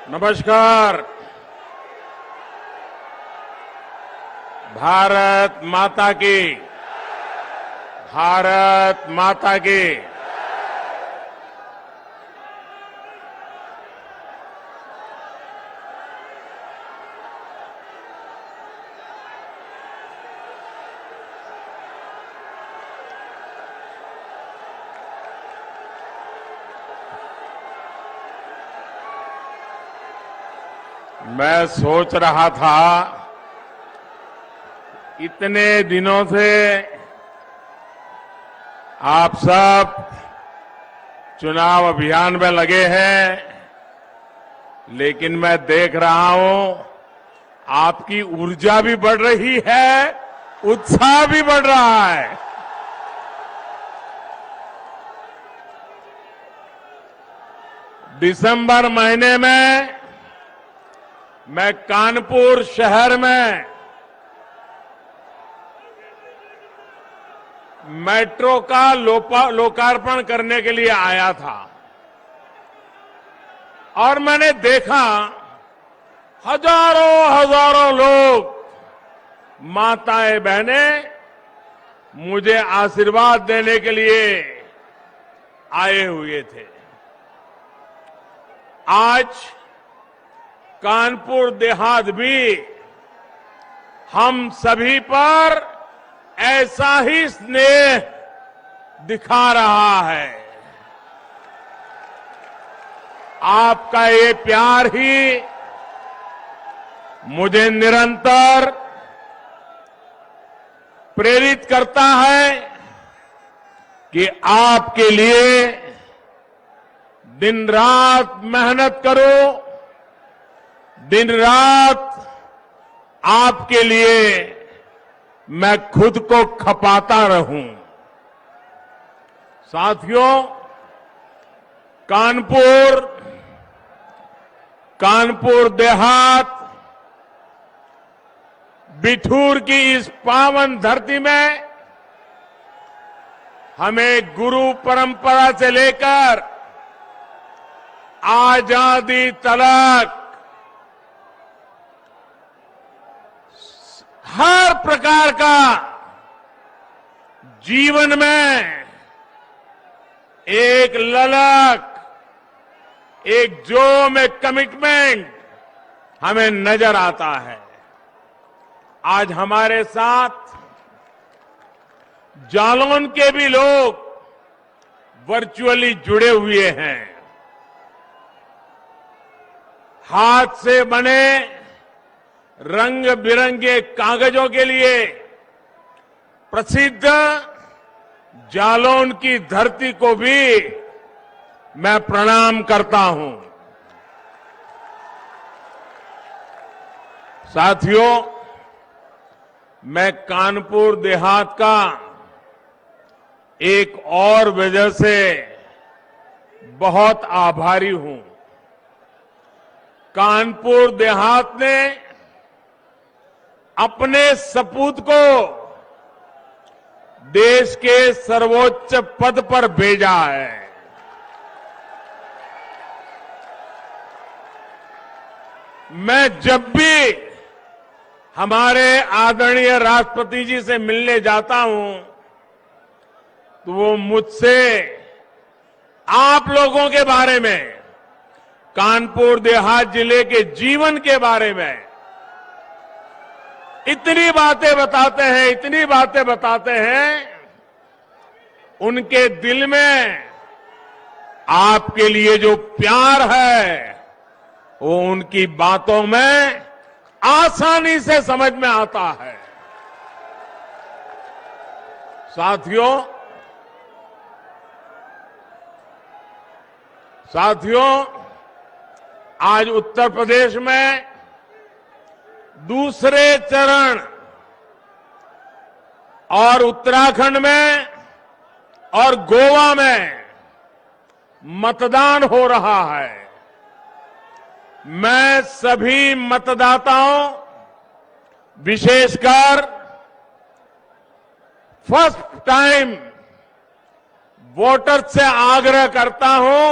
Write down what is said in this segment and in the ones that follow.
नमस्कार। भारत माता की, भारत माता की। मैं सोच रहा था, इतने दिनों से आप सब चुनाव अभियान में लगे हैं, लेकिन मैं देख रहा हूं आपकी ऊर्जा भी बढ़ रही है, उत्साह भी बढ़ रहा है। दिसंबर महीने में मैं कानपुर शहर में मेट्रो का लोकार्पण करने के लिए आया था और मैंने देखा हजारों हजारों लोग, माताएं बहनें मुझे आशीर्वाद देने के लिए आए हुए थे। आज कानपुर देहात भी हम सभी पर ऐसा ही स्नेह दिखा रहा है। आपका ये प्यार ही मुझे निरंतर प्रेरित करता है कि आपके लिए दिन रात मेहनत करो, दिन रात आपके लिए मैं खुद को खपाता रहूं। साथियों, कानपुर देहात, बिठूर की इस पावन धरती में हमें गुरु परंपरा से लेकर आजादी तलक हर प्रकार का जीवन में एक ललक, एक जोम, एक कमिटमेंट हमें नजर आता है। आज हमारे साथ जालौन के भी लोग वर्चुअली जुड़े हुए हैं। हाथ से बने रंग बिरंगे कागजों के लिए प्रसिद्ध जालौन की धरती को भी मैं प्रणाम करता हूं। साथियों, मैं कानपुर देहात का एक और वजह से बहुत आभारी हूं। कानपुर देहात ने अपने सपूत को देश के सर्वोच्च पद पर भेजा है। मैं जब भी हमारे आदरणीय राष्ट्रपति जी से मिलने जाता हूं तो वो मुझसे आप लोगों के बारे में, कानपुर देहात जिले के जीवन के बारे में इतनी बातें बताते हैं, उनके दिल में आपके लिए जो प्यार है वो उनकी बातों में आसानी से समझ में आता है। साथियों, आज उत्तर प्रदेश में दूसरे चरण और उत्तराखंड में और गोवा में मतदान हो रहा है। मैं सभी मतदाताओं, विशेषकर फर्स्ट टाइम वोटर्स से आग्रह करता हूं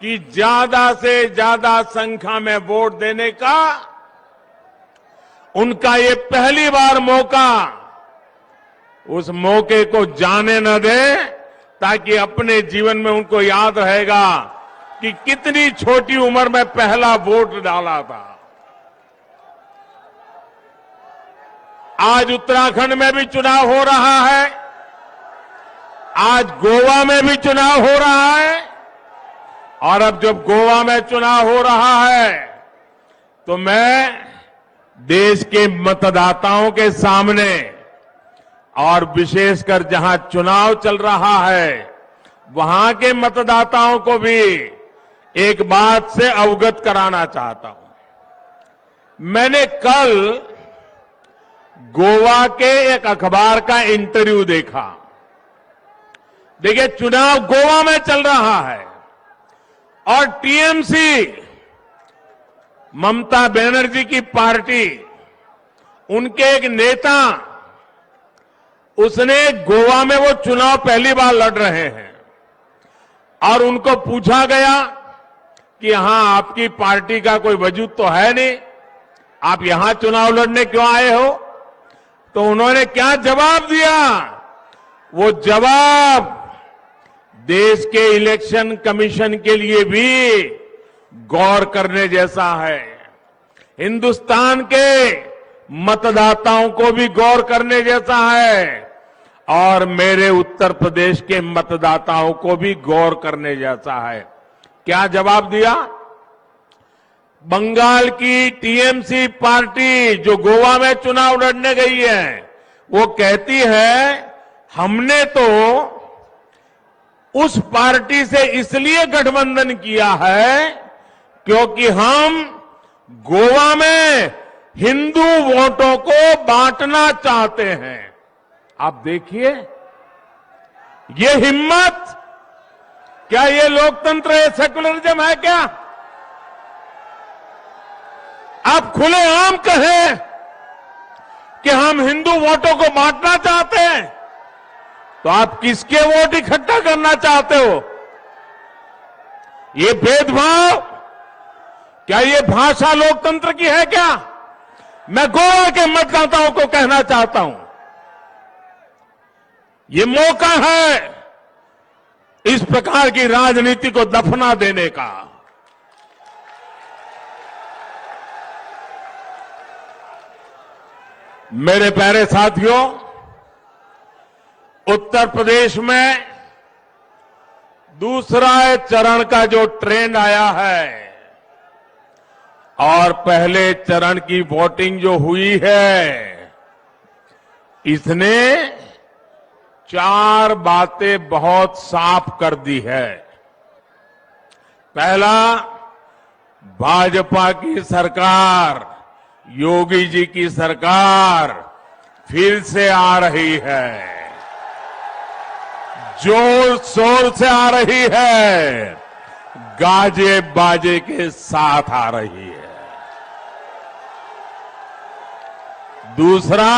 कि ज्यादा से ज्यादा संख्या में वोट देने का उनका ये पहली बार मौका, उस मौके को जाने न दे, ताकि अपने जीवन में उनको याद रहेगा कि कितनी छोटी उम्र में पहला वोट डाला था। आज उत्तराखंड में भी चुनाव हो रहा है, आज गोवा में भी चुनाव हो रहा है, और अब जब गोवा में चुनाव हो रहा है तो मैं देश के मतदाताओं के सामने, और विशेषकर जहां चुनाव चल रहा है वहां के मतदाताओं को भी एक बात से अवगत कराना चाहता हूं। मैंने कल गोवा के एक अखबार का इंटरव्यू देखा। देखिए, चुनाव गोवा में चल रहा है और टीएमसी, ममता बनर्जी की पार्टी, उनके एक नेता, उसने गोवा में, वो चुनाव पहली बार लड़ रहे हैं, और उनको पूछा गया कि यहां आपकी पार्टी का कोई वजूद तो है नहीं, आप यहां चुनाव लड़ने क्यों आए हो? तो उन्होंने क्या जवाब दिया? वो जवाब देश के इलेक्शन कमीशन के लिए भी गौर करने जैसा है, हिंदुस्तान के मतदाताओं को भी गौर करने जैसा है, और मेरे उत्तर प्रदेश के मतदाताओं को भी गौर करने जैसा है। क्या जवाब दिया? बंगाल की टीएमसी पार्टी जो गोवा में चुनाव लड़ने गई है, वो कहती है हमने तो उस पार्टी से इसलिए गठबंधन किया है क्योंकि हम गोवा में हिंदू वोटों को बांटना चाहते हैं। आप देखिए, ये हिम्मत, क्या ये लोकतंत्र है, सेकुलरिज्म है क्या? आप खुलेआम कहें कि हम हिंदू वोटों को बांटना चाहते हैं, तो आप किसके वोट इकट्ठा करना चाहते हो? ये भेदभाव, क्या ये भाषा लोकतंत्र की है क्या? मैं गोवा के मतदाताओं को कहना चाहता हूं, ये मौका है इस प्रकार की राजनीति को दफना देने का। मेरे प्यारे साथियों, उत्तर प्रदेश में दूसरा चरण का जो ट्रेंड आया है, और पहले चरण की वोटिंग जो हुई है, इसने 4 बातें बहुत साफ कर दी है। पहला, भाजपा की सरकार, योगी जी की सरकार फिर से आ रही है, जोर शोर से आ रही है, गाजे बाजे के साथ आ रही है। दूसरा,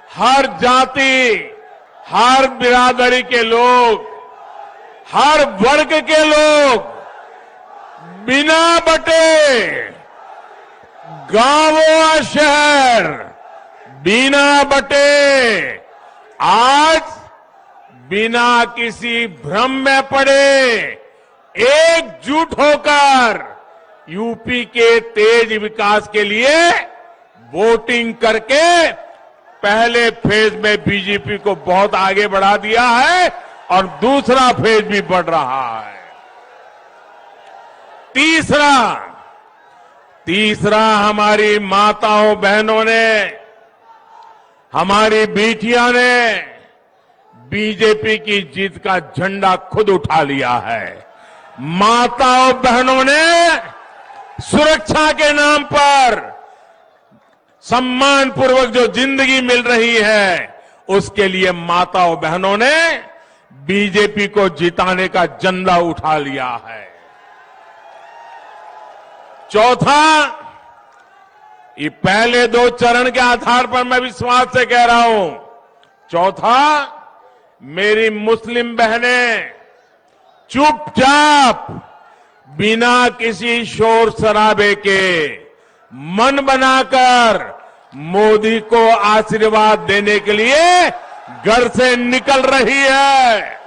हर जाति, हर बिरादरी के लोग, हर वर्ग के लोग बिना बटे, गांव और शहर बिना बटे, आज बिना किसी भ्रम में पड़े एकजुट होकर यूपी के तेज विकास के लिए वोटिंग करके पहले फेज में बीजेपी को बहुत आगे बढ़ा दिया है, और दूसरा फेज भी बढ़ रहा है। तीसरा, हमारी माताओं बहनों ने, हमारी बेटियां ने बीजेपी की जीत का झंडा खुद उठा लिया है। माताओं बहनों ने सुरक्षा के नाम पर सम्मानपूर्वक जो जिंदगी मिल रही है, उसके लिए माताओं बहनों ने बीजेपी को जिताने का झंडा उठा लिया है। चौथा, ये पहले 2 चरण के आधार पर मैं विश्वास से कह रहा हूं, चौथा, मेरी मुस्लिम बहनें चुपचाप बिना किसी शोर शराबे के मन बनाकर मोदी को आशीर्वाद देने के लिए घर से निकल रही है।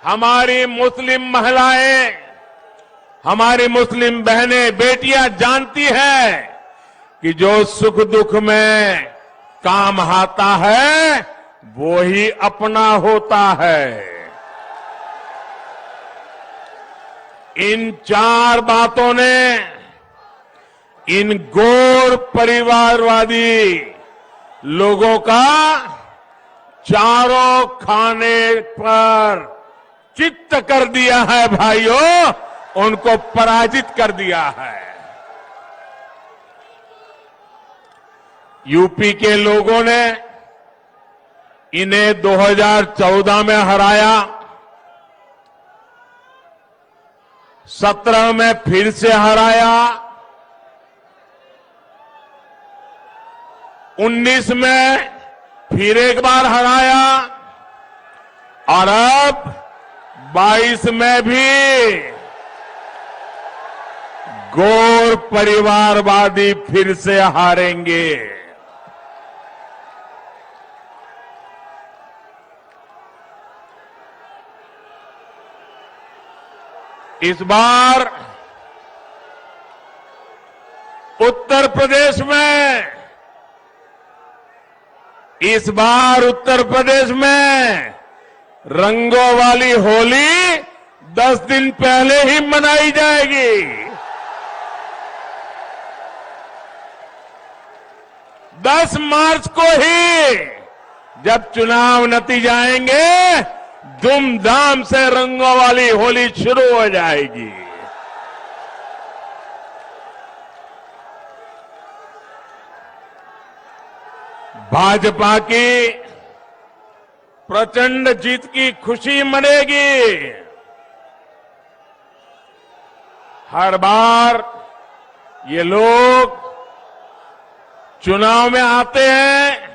हमारी मुस्लिम महिलाएं, हमारी मुस्लिम बहनें, बेटियां जानती हैं कि जो सुख दुख में काम आता है वो ही अपना होता है। इन 4 बातों ने इन गौर परिवारवादी लोगों का चारों खाने पर चित्त कर दिया है भाइयों, उनको पराजित कर दिया है। यूपी के लोगों ने इन्हें 2014 में हराया, 17 में फिर से हराया, 19 में फिर एक बार हराया और अब 22 में भी गौर परिवारवादी फिर से हारेंगे। इस बार उत्तर प्रदेश में रंगों वाली होली 10 दिन पहले ही मनाई जाएगी। 10 मार्च को ही जब चुनाव नतीजे आएंगे, धूमधाम से रंगों वाली होली शुरू हो जाएगी। भाजपा की प्रचंड जीत की खुशी मनेगी। हर बार ये लोग चुनाव में आते हैं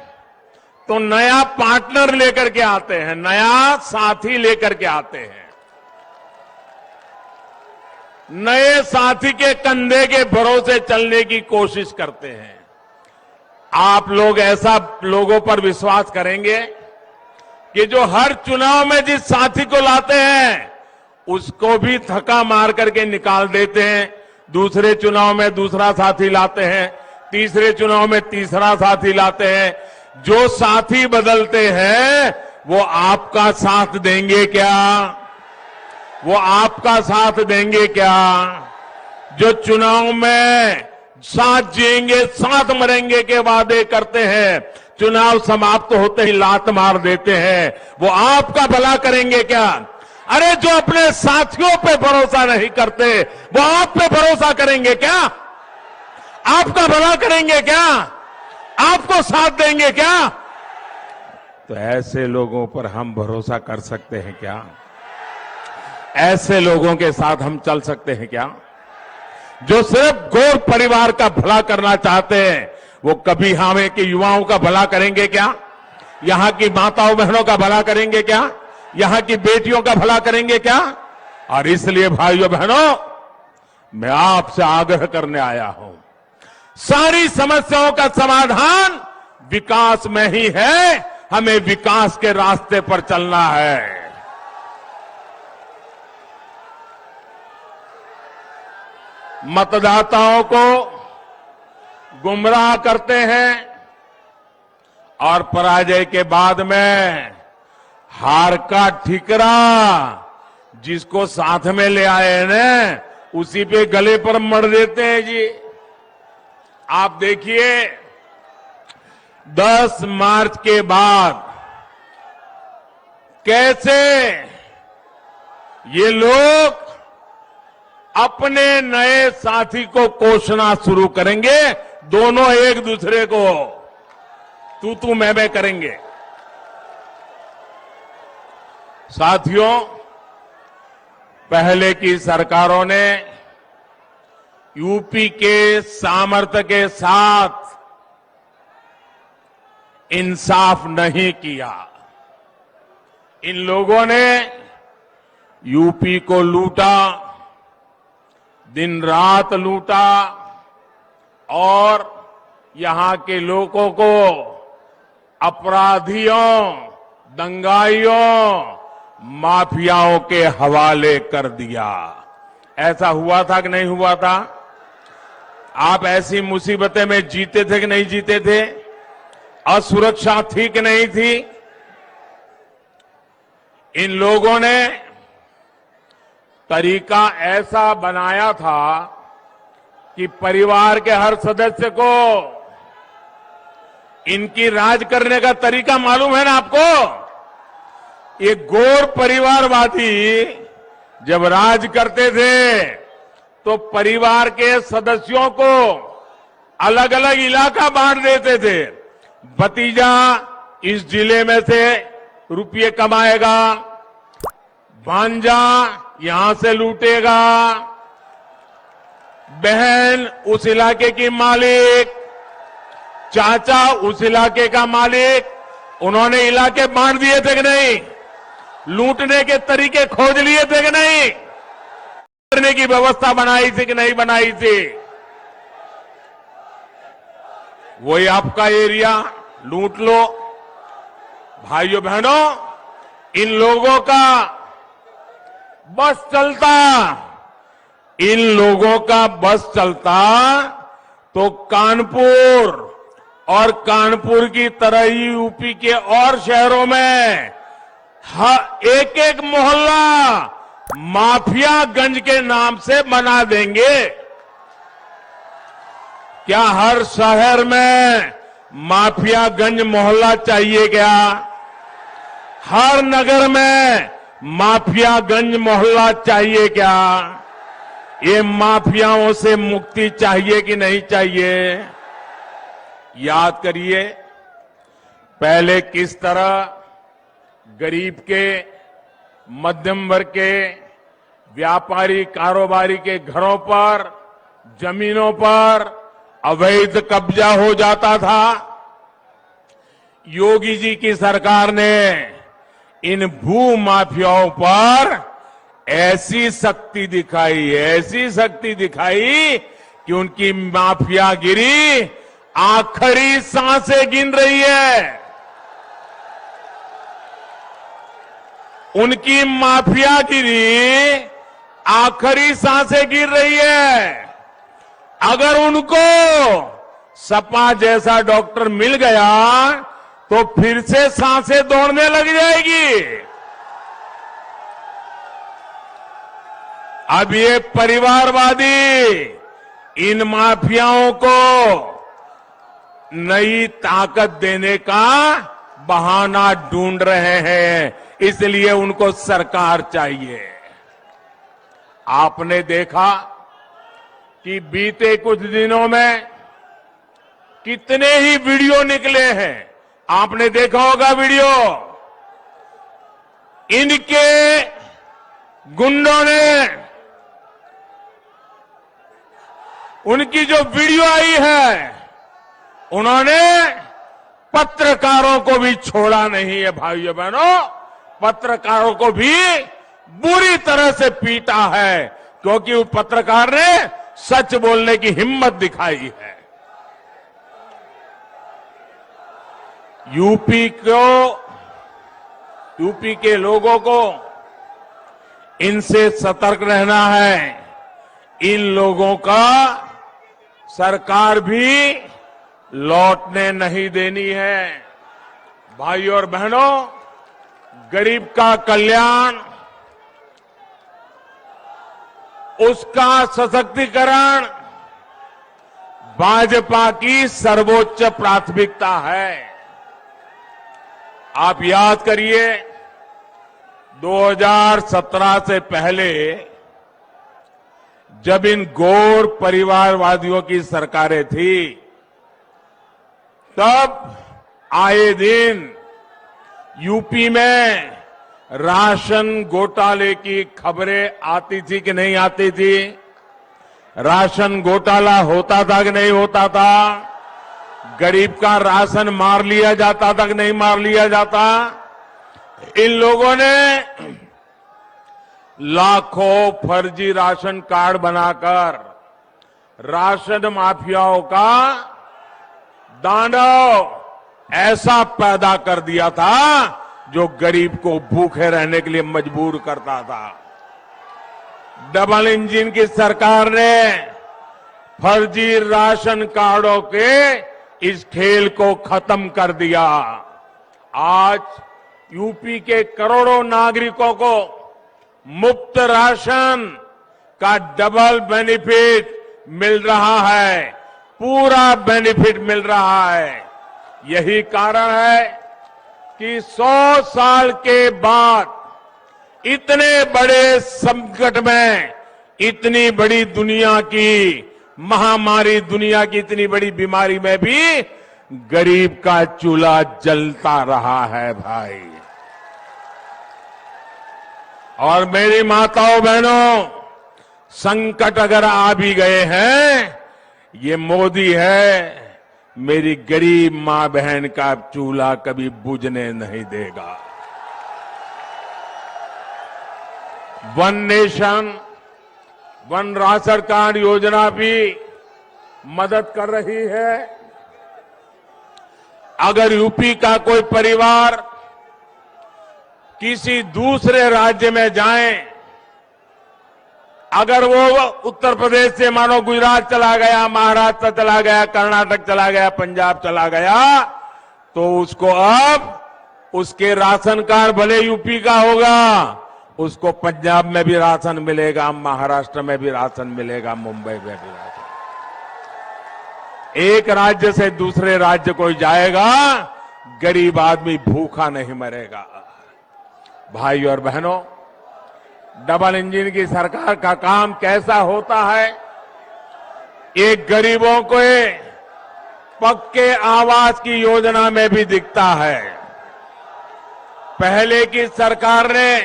तो नया पार्टनर लेकर के आते हैं, नया साथी लेकर के आते हैं। नए साथी के कंधे के भरोसे चलने की कोशिश करते हैं। आप लोग ऐसा लोगों पर विश्वास करेंगे कि जो हर चुनाव में जिस साथी को लाते हैं उसको भी धक्का मार करके निकाल देते हैं, दूसरे चुनाव में दूसरा साथी लाते हैं, तीसरे चुनाव में तीसरा साथी लाते हैं। जो साथी बदलते हैं वो आपका साथ देंगे क्या? वो आपका साथ देंगे क्या? जो चुनाव में साथ जिएंगे साथ मरेंगे के वादे करते हैं, चुनाव समाप्त होते ही लात मार देते हैं, वो आपका भला करेंगे क्या? अरे जो अपने साथियों पे भरोसा नहीं करते वो आप पे भरोसा करेंगे क्या? आपका भला करेंगे क्या? आपको साथ देंगे क्या? तो ऐसे लोगों पर हम भरोसा कर सकते हैं क्या? ऐसे लोगों के साथ हम चल सकते हैं क्या? जो सिर्फ गौर परिवार का भला करना चाहते हैं, वो कभी हमें के युवाओं का भला करेंगे क्या? यहां की माताओं बहनों का भला करेंगे क्या? यहां की बेटियों का भला करेंगे क्या? और इसलिए भाइयों बहनों, मैं आपसे आग्रह करने आया हूं, सारी समस्याओं का समाधान विकास में ही है। हमें विकास के रास्ते पर चलना है। मतदाताओं को गुमराह करते हैं और पराजय के बाद में हार का ठिकरा जिसको साथ में ले आए हैं ना, उसी पे गले पर मर देते हैं जी। आप देखिए 10 मार्च के बाद कैसे ये लोग अपने नए साथी को कोसना शुरू करेंगे। दोनों एक दूसरे को तू मैं करेंगे। साथियों, पहले की सरकारों ने यूपी के सामर्थ्य के साथ इंसाफ नहीं किया। इन लोगों ने यूपी को लूटा, दिन रात लूटा और यहां के लोगों को अपराधियों, दंगाइयों, माफियाओं के हवाले कर दिया। ऐसा हुआ था कि नहीं हुआ था? आप ऐसी मुसीबतें में जीते थे कि नहीं जीते थे? असुरक्षा थी कि नहीं थी? इन लोगों ने तरीका ऐसा बनाया था कि परिवार के हर सदस्य को इनकी राज करने का तरीका मालूम है ना आपको? ये गोर परिवारवादी जब राज करते थे तो परिवार के सदस्यों को अलग अलग इलाका बांट देते थे। भतीजा इस जिले में से रुपये कमाएगा, भांजा यहां से लूटेगा, बहन उस इलाके की मालिक, चाचा उस इलाके का मालिक। उन्होंने इलाके बांट दिए थे कि नहीं? लूटने के तरीके खोज लिए थे कि नहीं? करने की व्यवस्था बनाई थी कि नहीं बनाई थी? वही आपका एरिया लूट लो। भाइयों बहनों, इन लोगों का बस चलता, इन लोगों का बस चलता तो कानपुर और कानपुर की तरह ही यूपी के और शहरों में एक एक मोहल्ला माफियागंज के नाम से बना देंगे। क्या हर शहर में माफियागंज मोहल्ला चाहिए क्या? हर नगर में माफियागंज मोहल्ला चाहिए क्या? ये माफियाओं से मुक्ति चाहिए कि नहीं चाहिए? याद करिए, पहले किस तरह गरीब के, मध्यम वर्ग के, व्यापारी कारोबारी के घरों पर, जमीनों पर अवैध कब्जा हो जाता था। योगी जी की सरकार ने इन भू माफियाओं पर ऐसी शक्ति दिखाई, ऐसी शक्ति दिखाई कि उनकी माफियागिरी आखिरी सांसें गिन रही है। उनकी माफियागिरी आखिरी सांसें गिर रही है। अगर उनको सपा जैसा डॉक्टर मिल गया तो फिर से सांसें दौड़ने लग जाएगी। अब ये परिवारवादी इन माफियाओं को नई ताकत देने का बहाना ढूंढ रहे हैं, इसलिए उनको सरकार चाहिए। आपने देखा कि बीते कुछ दिनों में कितने ही वीडियो निकले हैं। आपने देखा होगा वीडियो, इनके गुंडों ने उनकी जो वीडियो आई है, उन्होंने पत्रकारों को भी छोड़ा नहीं है। भाइयों बहनों, पत्रकारों को भी बुरी तरह से पीटा है, क्योंकि उस पत्रकार ने सच बोलने की हिम्मत दिखाई है। यूपी के लोगों को इनसे सतर्क रहना है। इन लोगों का सरकार भी लौटने नहीं देनी है। भाइयों और बहनों, गरीब का कल्याण, उसका सशक्तिकरण भाजपा की सर्वोच्च प्राथमिकता है। आप याद करिए, 2017 से पहले जब इन गौर परिवारवादियों की सरकारें थी, तब आए दिन यूपी में राशन घोटाले की खबरें आती थी कि नहीं आती थी? राशन घोटाला होता था कि नहीं होता था? गरीब का राशन मार लिया जाता था कि नहीं मार लिया जाता? इन लोगों ने लाखों फर्जी राशन कार्ड बनाकर राशन माफियाओं का दानव ऐसा पैदा कर दिया था जो गरीब को भूखे रहने के लिए मजबूर करता था। डबल इंजन की सरकार ने फर्जी राशन कार्डों के इस खेल को खत्म कर दिया। आज यूपी के करोड़ों नागरिकों को मुफ्त राशन का डबल बेनिफिट मिल रहा है, पूरा बेनिफिट मिल रहा है। यही कारण है कि 100 साल के बाद इतने बड़े संकट में, इतनी बड़ी दुनिया की महामारी, दुनिया की इतनी बड़ी बीमारी में भी गरीब का चूल्हा जलता रहा है भाई। और मेरी माताओं बहनों, संकट अगर आ भी गए हैं, ये मोदी है, मेरी गरीब मां बहन का चूल्हा कभी बुझने नहीं देगा। One nation one ration card योजना भी मदद कर रही है। अगर यूपी का कोई परिवार किसी दूसरे राज्य में जाए, अगर वो उत्तर प्रदेश से मानो गुजरात चला गया, महाराष्ट्र चला गया, कर्नाटक चला गया, पंजाब चला गया, तो उसको अब उसके राशन कार्ड भले यूपी का होगा, उसको पंजाब में भी राशन मिलेगा, महाराष्ट्र में भी राशन मिलेगा, मुंबई में भी राशन। एक राज्य से दूसरे राज्य कोई जाएगा, गरीब आदमी भूखा नहीं मरेगा। भाई और बहनों, डबल इंजन की सरकार का काम कैसा होता है, एक गरीबों को पक्के आवास की योजना में भी दिखता है। पहले की सरकार ने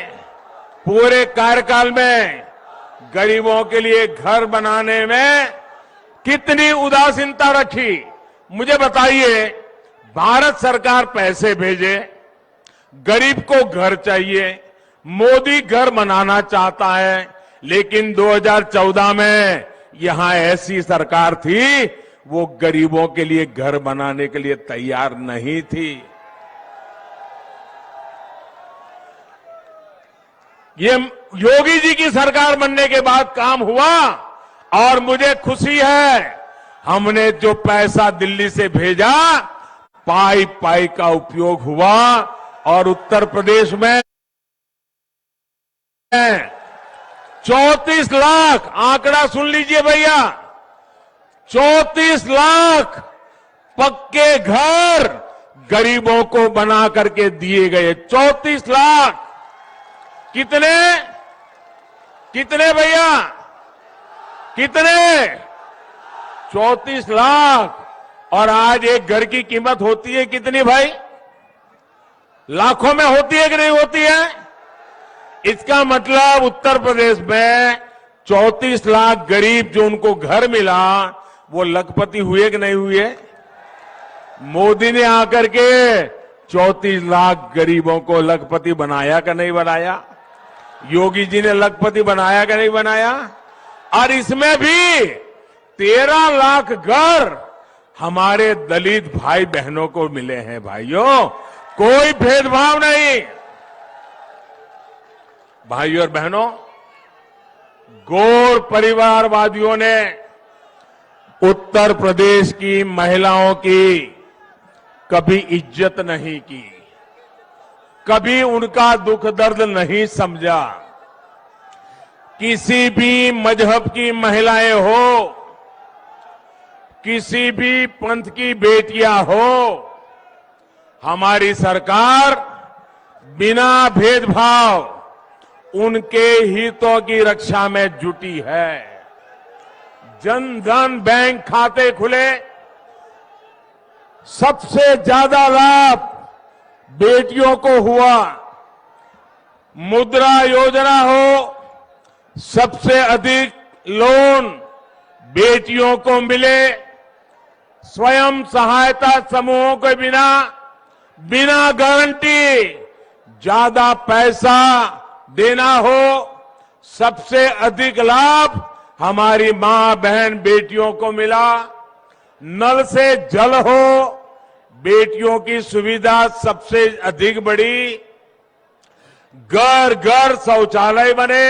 पूरे कार्यकाल में गरीबों के लिए घर बनाने में कितनी उदासीनता रखी। मुझे बताइए, भारत सरकार पैसे भेजे, गरीब को घर चाहिए, मोदी घर बनाना चाहता है, लेकिन 2014 में यहां ऐसी सरकार थी, वो गरीबों के लिए घर बनाने के लिए तैयार नहीं थी। ये योगी जी की सरकार बनने के बाद काम हुआ और मुझे खुशी है, हमने जो पैसा दिल्ली से भेजा, पाई पाई का उपयोग हुआ और उत्तर प्रदेश में 34 लाख, आंकड़ा सुन लीजिए भैया, 34 लाख पक्के घर गरीबों को बना करके दिए गए। 34 लाख। कितने कितने भैया, कितने? 34 लाख। और आज एक घर की कीमत होती है कितनी भाई? लाखों में होती है कि नहीं होती है? इसका मतलब उत्तर प्रदेश में 34 लाख गरीब जो उनको घर मिला, वो लखपति हुए कि नहीं हुए? मोदी ने आकर के 34 लाख गरीबों को लखपति बनाया कि नहीं बनाया? योगी जी ने लखपति बनाया कि नहीं बनाया? और इसमें भी 13 लाख घर हमारे दलित भाई बहनों को मिले हैं। भाइयों, कोई भेदभाव नहीं। भाइयों और बहनों, गौर परिवारवादियों ने उत्तर प्रदेश की महिलाओं की कभी इज्जत नहीं की, कभी उनका दुख दर्द नहीं समझा। किसी भी मजहब की महिलाएं हो, किसी भी पंथ की बेटियां हो, हमारी सरकार बिना भेदभाव उनके हितों की रक्षा में जुटी है। जन धन बैंक खाते खुले, सबसे ज्यादा लाभ बेटियों को हुआ। मुद्रा योजना हो, सबसे अधिक लोन बेटियों को मिले। स्वयं सहायता समूहों के बिना गारंटी ज्यादा पैसा देना हो, सबसे अधिक लाभ हमारी मां बहन बेटियों को मिला। नल से जल हो, बेटियों की सुविधा सबसे अधिक बढ़ी। घर घर शौचालय बने,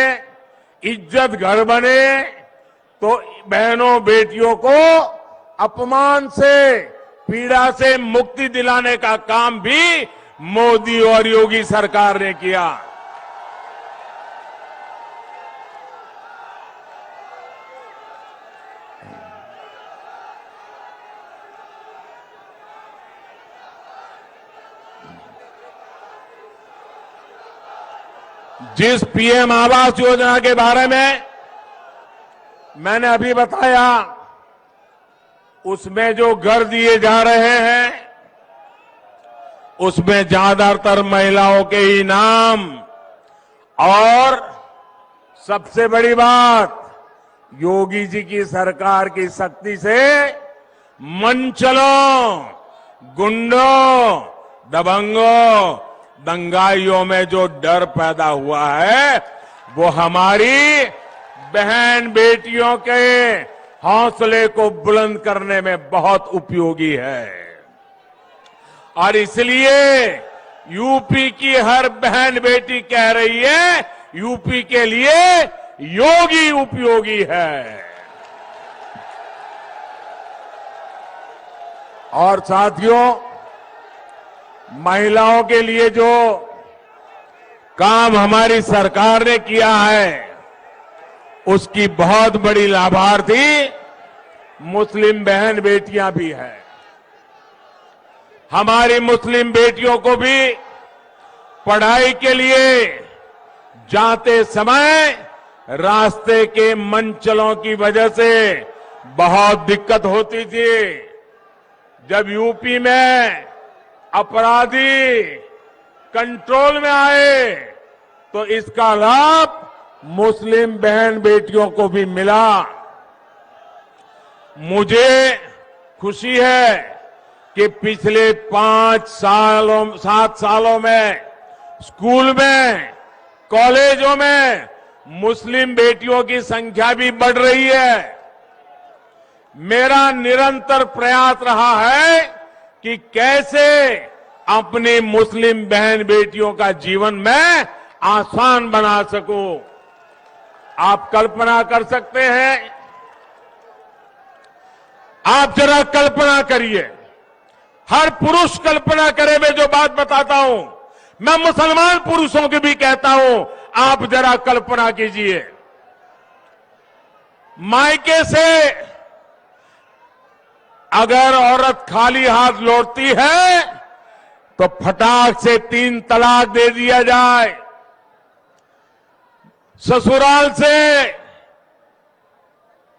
इज्जत घर बने, तो बहनों बेटियों को अपमान से, पीड़ा से मुक्ति दिलाने का काम भी मोदी और योगी सरकार ने किया। जिस पीएम आवास योजना के बारे में मैंने अभी बताया, उसमें जो घर दिए जा रहे हैं, उसमें ज्यादातर महिलाओं के ही नाम, और सबसे बड़ी बात, योगी जी की सरकार की शक्ति से मंचलों, गुंडों, दबंगों, दंगाइयों में जो डर पैदा हुआ है, वो हमारी बहन बेटियों के हौसले को बुलंद करने में बहुत उपयोगी है। और इसलिए यूपी की हर बहन बेटी कह रही है, यूपी के लिए योगी उपयोगी है। और साथियों, महिलाओं के लिए जो काम हमारी सरकार ने किया है, उसकी बहुत बड़ी लाभार्थी मुस्लिम बहन बेटियां भी हैं। हमारी मुस्लिम बेटियों को भी पढ़ाई के लिए जाते समय रास्ते के मंचलों की वजह से बहुत दिक्कत होती थी। जब यूपी में अपराधी कंट्रोल में आए, तो इसका लाभ मुस्लिम बहन बेटियों को भी मिला। मुझे खुशी है कि पिछले 7 सालों में स्कूल में, कॉलेजों में मुस्लिम बेटियों की संख्या भी बढ़ रही है। मेरा निरंतर प्रयास रहा है कि कैसे अपनी मुस्लिम बहन बेटियों का जीवन मैं आसान बना सकूं। आप कल्पना कर सकते हैं, आप जरा कल्पना करिए, हर पुरुष कल्पना करे। मैं जो बात बताता हूं, मैं मुसलमान पुरुषों की भी कहता हूं, आप जरा कल्पना कीजिए, मायके से अगर औरत खाली हाथ लौटती है तो फटाक से 3 तलाक दे दिया जाए। ससुराल से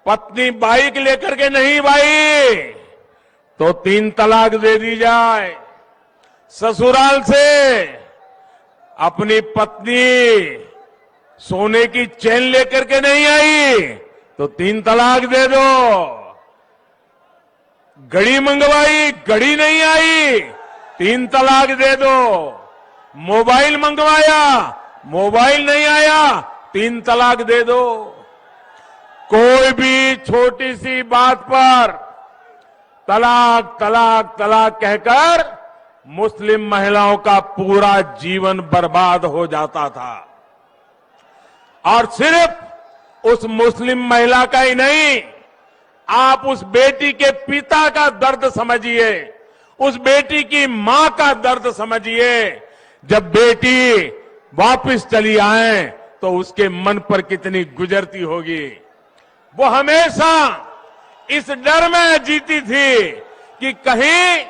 पत्नी बाइक लेकर के नहीं भाई, तो 3 तलाक दे दी जाए। ससुराल से अपनी पत्नी सोने की चेन लेकर के नहीं आई, तो 3 तलाक दे दो। घड़ी मंगवाई, घड़ी नहीं आई, 3 तलाक दे दो। मोबाइल मंगवाया, मोबाइल नहीं आया, 3 तलाक दे दो। कोई भी छोटी सी बात पर तलाक तलाक तलाक कहकर मुस्लिम महिलाओं का पूरा जीवन बर्बाद हो जाता था। और सिर्फ उस मुस्लिम महिला का ही नहीं, आप उस बेटी के पिता का दर्द समझिए, उस बेटी की मां का दर्द समझिए। जब बेटी वापस चली आए तो उसके मन पर कितनी गुजरती होगी। वो हमेशा इस डर में जीती थी कि कहीं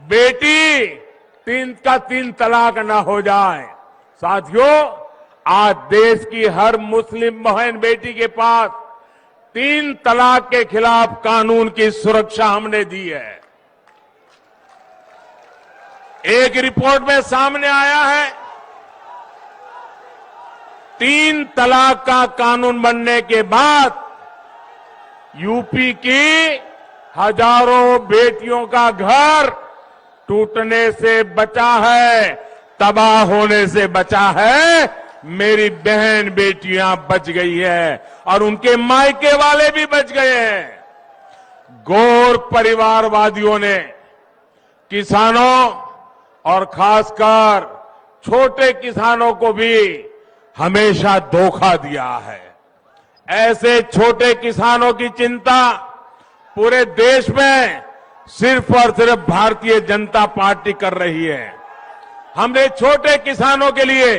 बेटी 3 तलाक ना हो जाए। साथियों, आज देश की हर मुस्लिम बहन बेटी के पास 3 तलाक के खिलाफ कानून की सुरक्षा हमने दी है। एक रिपोर्ट में सामने आया है, 3 तलाक का कानून बनने के बाद यूपी की हजारों बेटियों का घर टूटने से बचा है, तबाह होने से बचा है। मेरी बहन बेटियां बच गई है और उनके मायके वाले भी बच गए हैं। गौर परिवारवादियों ने किसानों और खासकर छोटे किसानों को भी हमेशा धोखा दिया है। ऐसे छोटे किसानों की चिंता पूरे देश में सिर्फ और सिर्फ भारतीय जनता पार्टी कर रही है। हमने छोटे किसानों के लिए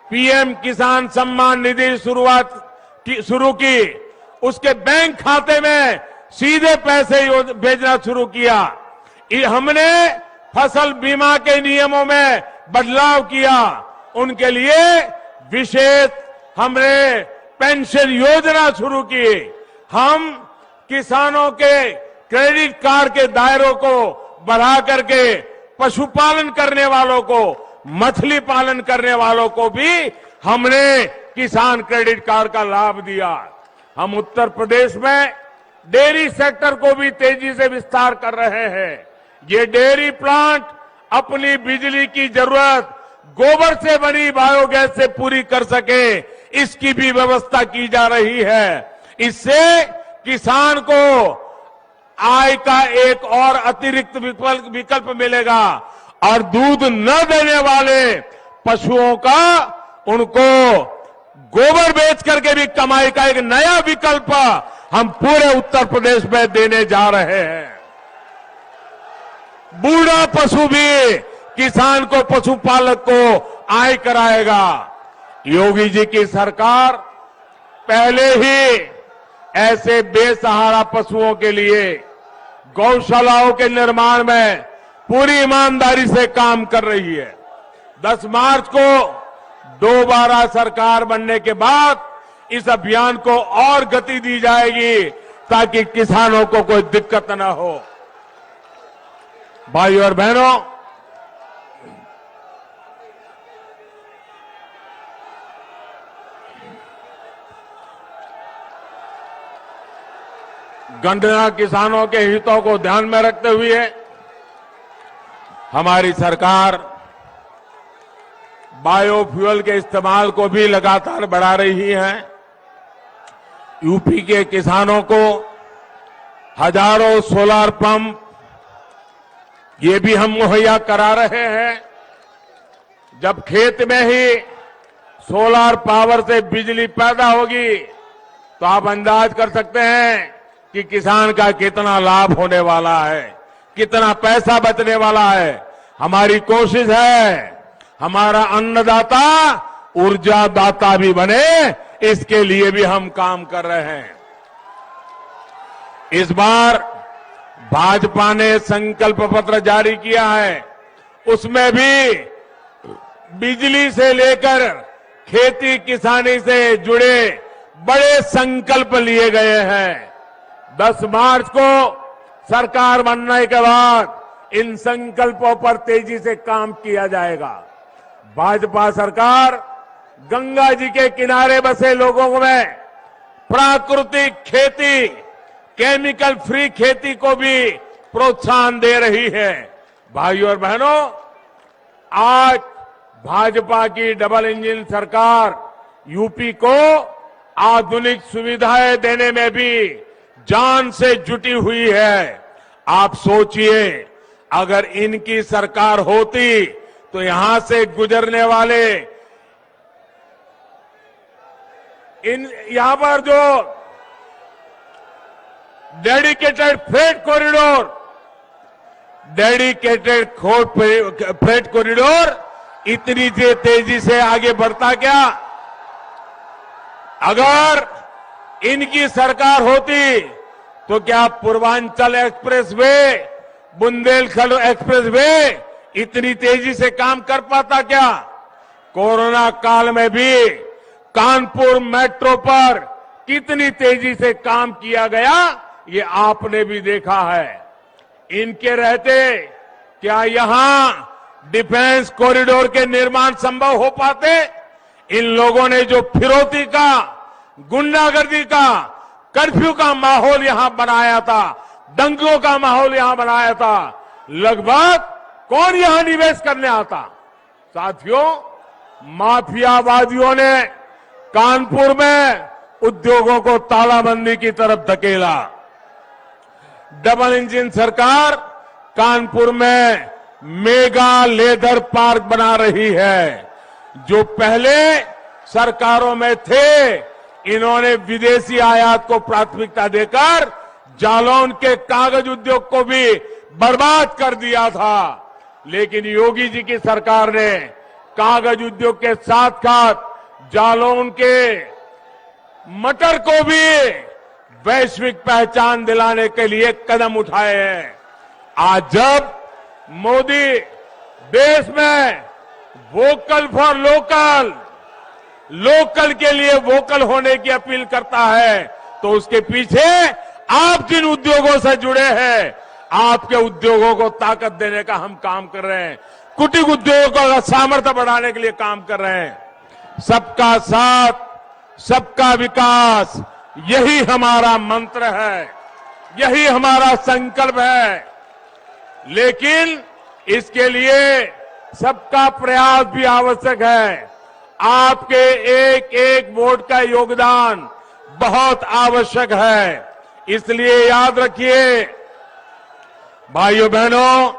पीएम किसान सम्मान निधि शुरू की, उसके बैंक खाते में सीधे पैसे भेजना शुरू किया। हमने फसल बीमा के नियमों में बदलाव किया, उनके लिए विशेष हमने पेंशन योजना शुरू की। हम किसानों के क्रेडिट कार्ड के दायरों को बढ़ा करके पशुपालन करने वालों को, मछली पालन करने वालों को भी हमने किसान क्रेडिट कार्ड का लाभ दिया। हम उत्तर प्रदेश में डेयरी सेक्टर को भी तेजी से विस्तार कर रहे हैं। ये डेयरी प्लांट अपनी बिजली की जरूरत गोबर से बनी बायोगैस से पूरी कर सके, इसकी भी व्यवस्था की जा रही है। इससे किसान को आय का एक और अतिरिक्त विकल्प मिलेगा और दूध न देने वाले पशुओं का उनको गोबर बेच करके भी कमाई का एक नया विकल्प हम पूरे उत्तर प्रदेश में देने जा रहे हैं। बूढ़ा पशु भी किसान को, पशुपालक को आय कराएगा। योगी जी की सरकार पहले ही ऐसे बेसहारा पशुओं के लिए गौशालाओं के निर्माण में पूरी ईमानदारी से काम कर रही है। 10 मार्च को दोबारा सरकार बनने के बाद इस अभियान को और गति दी जाएगी ताकि किसानों को कोई दिक्कत न हो। भाइयों और बहनों, गन्ना किसानों के हितों को ध्यान में रखते हुए हमारी सरकार बायोफ्यूल के इस्तेमाल को भी लगातार बढ़ा रही है। यूपी के किसानों को हजारों सोलर पंप ये भी हम मुहैया करा रहे हैं। जब खेत में ही सोलर पावर से बिजली पैदा होगी तो आप अंदाज कर सकते हैं कि किसान का कितना लाभ होने वाला है, कितना पैसा बचने वाला है। हमारी कोशिश है हमारा अन्नदाता ऊर्जा दाता भी बने, इसके लिए भी हम काम कर रहे हैं। इस बार भाजपा ने संकल्प पत्र जारी किया है, उसमें भी बिजली से लेकर खेती किसानी से जुड़े बड़े संकल्प लिए गए हैं। 10 मार्च को सरकार बनने के बाद इन संकल्पों पर तेजी से काम किया जाएगा। भाजपा सरकार गंगा जी के किनारे बसे लोगों में प्राकृतिक खेती, केमिकल फ्री खेती को भी प्रोत्साहन दे रही है। भाइयों और बहनों, आज भाजपा की डबल इंजन सरकार यूपी को आधुनिक सुविधाएं देने में भी जान से जुटी हुई है। आप सोचिए, अगर इनकी सरकार होती तो यहां से गुजरने वाले यहां पर जो डेडिकेटेड फ्रेट कॉरिडोर इतनी तेजी से आगे बढ़ता क्या? अगर इनकी सरकार होती तो क्या Purvanchal express way, Bundelkhand express way इतनी तेजी से काम कर पाता क्या? कोरोना काल में भी कानपुर मेट्रो पर कितनी तेजी से काम किया गया, ये आपने भी देखा है। इनके रहते क्या यहां डिफेंस कॉरिडोर के निर्माण संभव हो पाते? इन लोगों ने जो फिरौती का, गुंडागर्दी का, कर्फ्यू का माहौल यहां बनाया था, दंगों का माहौल यहां बनाया था, लगभग कौन यहां निवेश करने आता? साथियों, माफियावादियों ने कानपुर में उद्योगों को तालाबंदी की तरफ धकेला। डबल इंजन सरकार कानपुर में मेगा लेदर पार्क बना रही है। जो पहले सरकारों में थे, इन्होंने विदेशी आयात को प्राथमिकता देकर जालौन के कागज उद्योग को भी बर्बाद कर दिया था। लेकिन योगी जी की सरकार ने कागज उद्योग के साथ साथ जालौन के मटर को भी वैश्विक पहचान दिलाने के लिए कदम उठाए हैं। आज जब मोदी देश में वोकल फॉर लोकल, लोकल के लिए वोकल होने की अपील करता है, तो उसके पीछे आप जिन उद्योगों से जुड़े हैं, आपके उद्योगों को ताकत देने का हम काम कर रहे हैं। कुटीर उद्योगों का सामर्थ्य बढ़ाने के लिए काम कर रहे हैं। सबका साथ, सबका विकास, यही हमारा मंत्र है, यही हमारा संकल्प है। लेकिन इसके लिए सबका प्रयास भी आवश्यक है। आपके एक एक वोट का योगदान बहुत आवश्यक है। इसलिए याद रखिए भाइयों बहनों,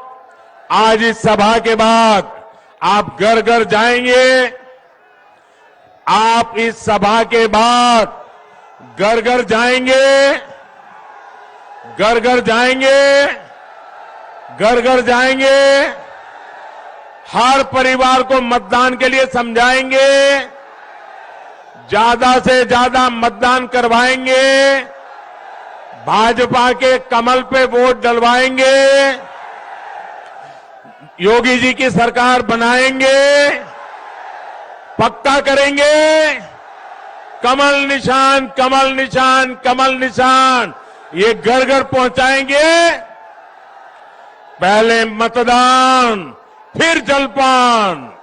आज इस सभा के बाद आप घर घर जाएंगे। आप इस सभा के बाद घर घर जाएंगे, घर घर जाएंगे, घर घर जाएंगे। हर परिवार को मतदान के लिए समझाएंगे, ज्यादा से ज्यादा मतदान करवाएंगे, भाजपा के कमल पे वोट डलवाएंगे, योगी जी की सरकार बनाएंगे, पक्का करेंगे। कमल निशान, कमल निशान, कमल निशान, ये घर घर पहुंचाएंगे। पहले मतदान, फिर जलपान।